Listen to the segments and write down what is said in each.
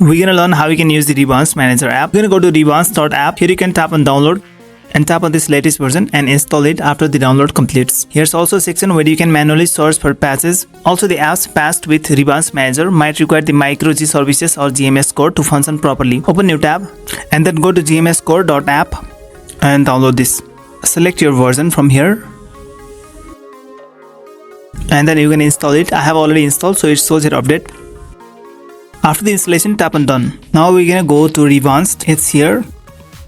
We're gonna learn how you can use the Revanced Manager app. We're gonna go to revanced.app. Here you can tap on download and tap on this latest version and install it after the download completes. Here's also a section where you can manually search for patches. Also, the apps patched with Revanced Manager might require the microG services or GMS core to function properly. Open new tab and then go to gmscore.app and download this. Select your version from here and then you can install it. I have already installed, so it shows your update. After the installation, tap on done. Now we're gonna go to Revanced. It's here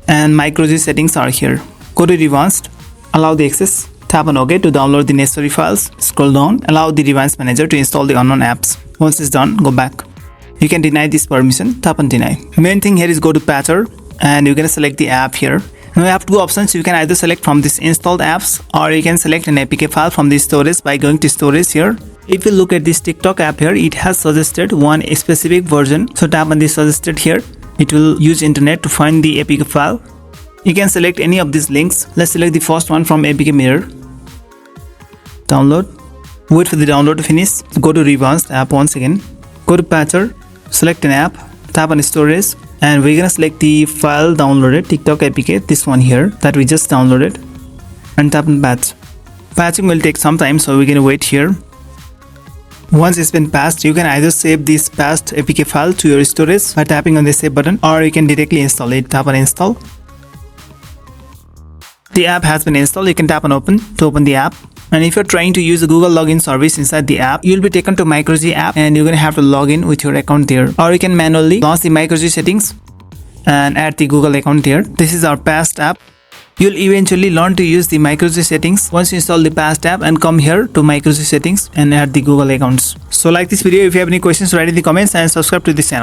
and microG settings are here. Go to Revanced, allow the access, tap on OK to download the necessary files. Scroll down, allow the Revanced Manager to install the unknown apps. Once it's done, go back. You can deny this permission, tap on deny. Main thing here is go to patcher and you're gonna select the app here. Now you have two options. You can either select from this installed apps or you can select an APK file from the storage by going to storage here. If you look at this TikTok app here, it has suggested one specific version. So tap on this suggested here. It will use internet to find the APK file. You can select any of these links. Let's select the first one from APK Mirror. Download. Wait for the download to finish. Go to Revanced app once again. Go to patcher. Select an app. Tap on storage. And we're gonna select the file downloaded, TikTok APK, this one here that we just downloaded. And tap on patch. Patching will take some time, so we're gonna wait here. Once it's been patched, you can either save this patched APK file to your storage by tapping on the save button, or you can directly install it. Tap on install. The app has been installed. You can tap on open to open the app. And if you're trying to use the Google login service inside the app, you'll be taken to microG app and you're gonna have to log in with your account there. Or you can manually launch the microG settings and add the Google account there. This is our past app. You'll eventually learn to use the microG settings once you install the past app and come here to microG settings and add the Google accounts. So like this video. If you have any questions, write in the comments and subscribe to this channel.